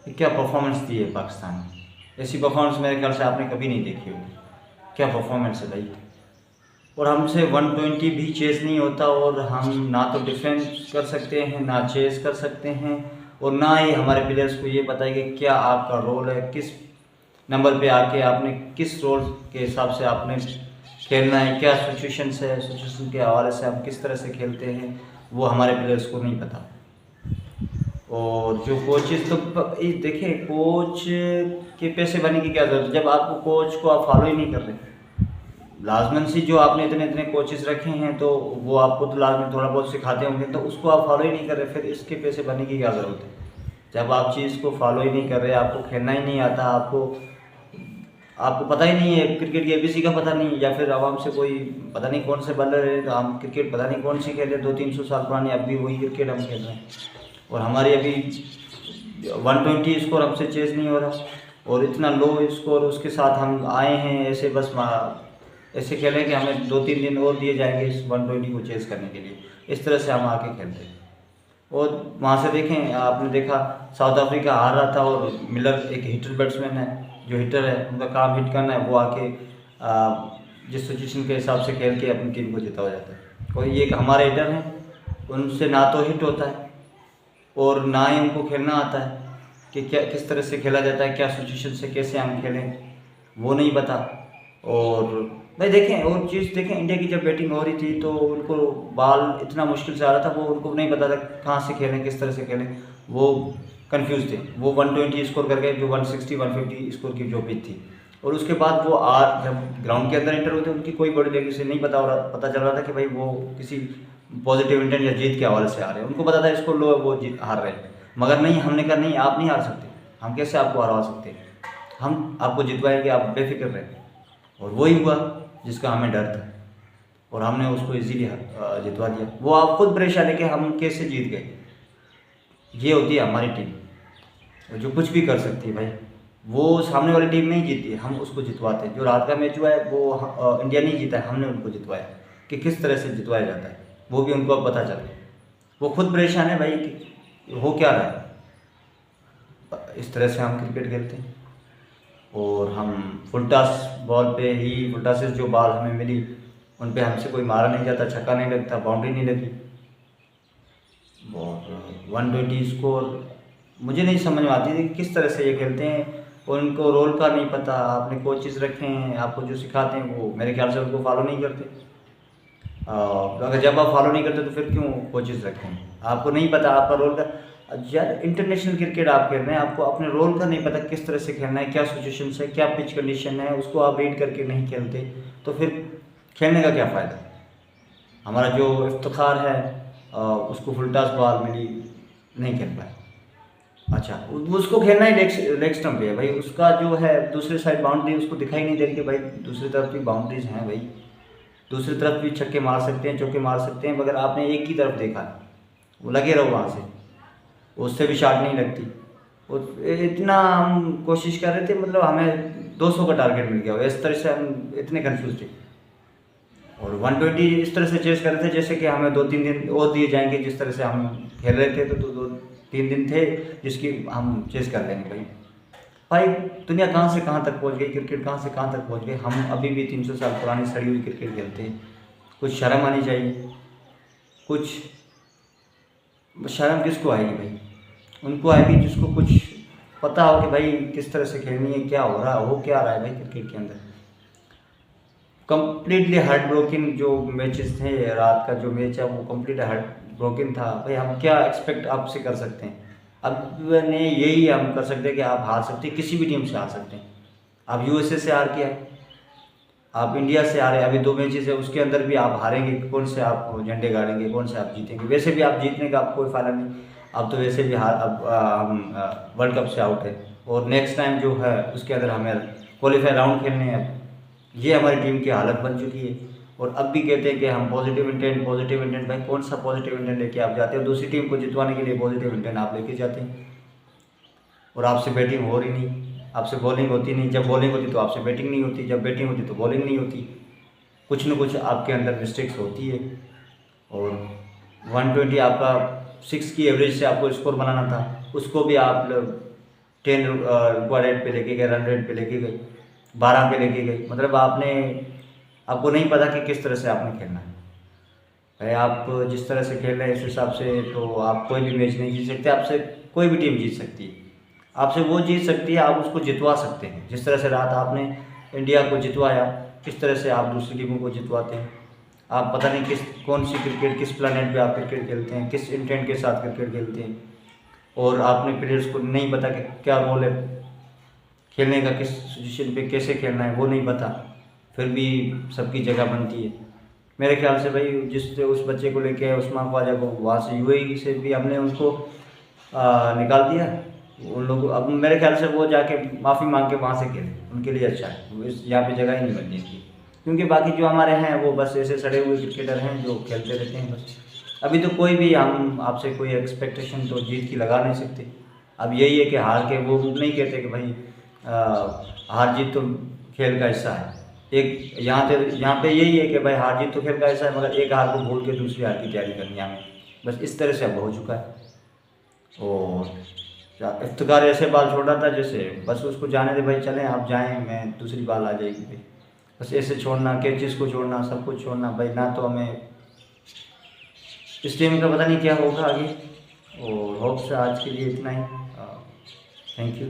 कि क्या परफॉर्मेंस दी है पाकिस्तान ने। ऐसी परफॉर्मेंस मेरे ख्याल से आपने कभी नहीं देखी होगी। क्या परफॉर्मेंस है भाई। और हमसे 120 भी चेस नहीं होता, और हम ना तो डिफेंस कर सकते हैं ना चेस कर सकते हैं, और ना ही हमारे प्लेयर्स को ये पता है कि क्या आपका रोल है, किस नंबर पे आके आपने किस रोल के हिसाब से आपने खेलना है, क्या सिचुएशन है, सिचुएशन के हवाले से हम किस तरह से खेलते हैं, वो हमारे प्लेयर्स को नहीं पता। और जो कोचेस तो देखिए, कोच के पैसे बनने की क्या ज़रूरत है जब आपको कोच को आप फॉलो ही नहीं कर रहे। लाजमन सी जो आपने इतने इतने कोचेस रखे हैं तो वो आपको तो लाजमन थोड़ा बहुत सिखाते होंगे, तो उसको आप फॉलो ही नहीं कर रहे, फिर इसके पैसे बनने की क्या ज़रूरत है। जब आप चीज़ को फॉलो ही नहीं कर रहे, आपको खेलना ही नहीं आता, आपको आपको पता ही नहीं है क्रिकेट की एबीसी का पता नहीं, या फिर आवाम से कोई पता नहीं कौन से बल्लर है, तो हम क्रिकेट पता नहीं कौन सी खेले 200-300 साल पुरानी, अब भी वही क्रिकेट हम खेल रहे हैं, और हमारी अभी 120 स्कोर हमसे चेज नहीं हो रहा, और इतना लो स्कोर उसके साथ हम आए हैं ऐसे बस ऐसे खेलें कि हमें 2-3 दिन और दिए जाएंगे इस 120 को चेज करने के लिए। इस तरह से हम आके खेलते हैं। और वहाँ से देखें, आपने देखा साउथ अफ्रीका हार रहा था, और मिलर एक हिटर बैट्समैन है, जो हिटर है उनका काम हिट करना है, वो आके जिस सिचुएशन के हिसाब से खेल के अपनी टीम को जिता हो जाता है। और ये एक हमारे हिटर हैं, उनसे ना तो हिट होता है और ना ही उनको खेलना आता है कि क्या किस तरह से खेला जाता है, क्या सिचुएशन से कैसे हम खेलें, वो नहीं पता। और भाई देखें, और चीज़ देखें, इंडिया की जब बैटिंग हो रही थी तो उनको बॉल इतना मुश्किल से आ रहा था, वो उनको नहीं पता था कहाँ से खेलें, किस तरह से खेलें, वो कंफ्यूज थे। वो 120 स्कोर कर गए जो 160-150 स्कोर की जो पिच थी, और उसके बाद वो जब ग्राउंड के अंदर एंटर हुए थे, उनकी कोई बड़ी लैंग्वेज से नहीं पता चल रहा था कि भाई वो किसी पॉजिटिव इंटेंट या जीत के हवाले से आ रहे हैं। उनको पता था इसको लो, वो जीत हार रहे हैं, मगर नहीं, हमने कहा नहीं, आप नहीं हार सकते, हम कैसे आपको हरा सकते हैं, हम आपको जितवाएंगे, आप बेफिक्र रहें। और वही हुआ जिसका हमें डर था, और हमने उसको इजीली जितवा दिया। वो आप खुद परेशान है कि हम कैसे जीत गए। ये होती है हमारी टीम, जो कुछ भी कर सकती है भाई। वो सामने वाली टीम नहीं जीती है, हम उसको जितवाते हैं। जो रात का मैच हुआ है वो इंडिया नहीं जीता है, हमने उनको जितवाया। कि किस तरह से जितवाया जाता है वो भी उनको अब पता चल गया। वो खुद परेशान है भाई कि हो क्या रहा है। इस तरह से हम क्रिकेट खेलते हैं, और हम फुल टॉस बॉल पे ही, फुल टॉस से जो बॉल हमें मिली उन पे हमसे कोई मारा नहीं जाता, छक्का नहीं लगता, बाउंड्री नहीं लगी। और 120 स्कोर मुझे नहीं समझ में आती थी किस तरह से ये खेलते हैं, और उनको रोल का नहीं पता। आपने कोचेस रखे हैं, आपको जो सिखाते हैं वो मेरे ख्याल से उनको फॉलो नहीं करते। अगर जब आप फॉलो नहीं करते तो फिर क्यों कोचेस रखे हैं। आपको नहीं पता आपका रोल का। यार इंटरनेशनल क्रिकेट आप खेल रहे हैं, आपको अपने रोल का नहीं पता, किस तरह से खेलना है, क्या सिचुएशन है, क्या पिच कंडीशन है, उसको आप रीड करके नहीं खेलते, तो फिर खेलने का क्या फ़ायदा। हमारा जो इफ्तिखार है, उसको फुल टॉस बॉल मिली, नहीं खेल पाए। अच्छा, उसको खेलना ही लेग स्टम्प पे है भाई, उसका जो है दूसरी साइड बाउंड्री उसको दिखाई नहीं दे रही कि भाई दूसरी तरफ भी बाउंड्रीज हैं भाई, दूसरी तरफ भी छक्के मार सकते हैं, चौके मार सकते हैं, मगर आपने एक ही तरफ देखा, वो लगे रहो वहाँ से, उससे भी शॉट नहीं लगती। इतना हम कोशिश कर रहे थे, मतलब हमें 200 का टारगेट मिल गया, इस तरह से हम इतने कन्फ्यूज थे। और 120 इस तरह से चेस कर रहे थे जैसे कि हमें 2-3 दिन और दिए जाएंगे। जिस तरह से हम खेल रहे थे तो 2-3 दिन थे जिसकी हम चेस कर लेंगे भाई। भाई दुनिया कहाँ से कहाँ तक पहुँच गई, क्रिकेट कहाँ से कहाँ तक पहुँच गई, हम अभी भी 300 साल पुरानी सड़ी हुई क्रिकेट खेलते हैं। कुछ शर्म आनी चाहिए। कुछ शर्म किसको आएगी भाई, उनको आएगी जिसको कुछ पता हो कि भाई किस तरह से खेलनी है, क्या हो रहा है, हो क्या रहा है भाई क्रिकेट के अंदर। कम्प्लीटली हार्ट ब्रोकन जो मैचेस थे, रात का जो मैच है वो कम्प्लीट हार्ट ब्रोकन था भाई। हम क्या एक्सपेक्ट आपसे कर सकते हैं। अब ने यही हम कर सकते हैं कि आप हार सकते हैं, किसी भी टीम से हार सकते हैं। आप यूएसए से हार किया, आप इंडिया से हारे, अभी 2 मैचेस है उसके अंदर भी आप हारेंगे। कौन से आप झंडे गाड़ेंगे, कौन से आप जीतेंगे। वैसे भी आप जीतने का आपको कोई फ़ायदा नहीं, अब तो वैसे भी हार, अब हम वर्ल्ड कप से आउट है, और नेक्स्ट टाइम जो है उसके अंदर हमें क्वालिफाई राउंड खेलने हैं। ये हमारी टीम की हालत बन चुकी है। और अब भी कहते हैं कि हम पॉजिटिव इंटेंट, भाई कौन सा पॉजिटिव इंटेंट लेके आप जाते हो। दूसरी टीम को जितवाने के लिए पॉजिटिव इंटेंट आप लेके जाते हैं, और आपसे बैटिंग हो रही नहीं, आपसे बॉलिंग होती नहीं। जब बॉलिंग होती तो आपसे बैटिंग नहीं होती, जब बैटिंग होती तो बॉलिंग नहीं होती। कुछ न कुछ आपके अंदर मिस्टेक्स होती है। और 120 आपका 6 की एवरेज से आपको स्कोर बनाना था, उसको भी आप 10 रिक्वायर्ड रेट पे लेके गए, रन रेट पे लेके गए, 12 पे लेके गए। मतलब आपको नहीं पता कि किस तरह से आपने खेलना है भाई। आप जिस तरह से खेल रहे हैं इस हिसाब से तो आप कोई भी मैच नहीं जीत सकते। आपसे कोई भी टीम जीत सकती है, आपसे वो जीत सकती है, आप उसको जितवा सकते हैं। जिस तरह से रात आपने इंडिया को जितवाया, किस तरह से आप दूसरी टीमों को जितवाते हैं। आप पता नहीं कौन सी क्रिकेट, किस प्लानट पे आप क्रिकेट खेलते हैं, किस इंटेंट के साथ क्रिकेट खेलते हैं, और आपने प्लेयर्स को नहीं पता कि क्या रोल है खेलने का, किस पोजीशन पे कैसे खेलना है वो नहीं पता, फिर भी सबकी जगह बनती है। मेरे ख्याल से भाई जिससे उस बच्चे को लेके आए उस्मान ख्वाजा को, वहाँ से यूएई से भी हमने उसको निकाल दिया। उन लोग अब मेरे ख्याल से वो जाके माफ़ी मांग के वहाँ से खेले, उनके लिए अच्छा है। इस यहाँ पे जगह ही नहीं बनती थी, क्योंकि बाकी जो हमारे हैं वो बस ऐसे सड़े हुए क्रिकेटर हैं जो खेलते रहते हैं बस। अभी तो कोई भी हम आपसे कोई एक्सपेक्टेशन तो जीत की लगा नहीं सकते। अब यही है कि हार के वो नहीं कहते कि भाई हार जीत तो खेल का हिस्सा है। एक यहाँ पे यही है कि भाई हार जीत तो खेल का हिस्सा है, मगर एक हार को भूल के दूसरी हार की तैयारी करनी है हमें। बस इस तरह से अब हो चुका है। और इफ्तिकार ऐसे बाल छोड़ा था जैसे बस उसको जाने दे भाई, चलें आप जाएं, मैं दूसरी बाल आ जाएगी भाई। बस ऐसे छोड़ना, कैचेस को छोड़ना, सब कुछ छोड़ना भाई। ना तो हमें इस टीम का पता नहीं क्या होगा आगे। और होप्स आज के लिए इतना ही। Thank you.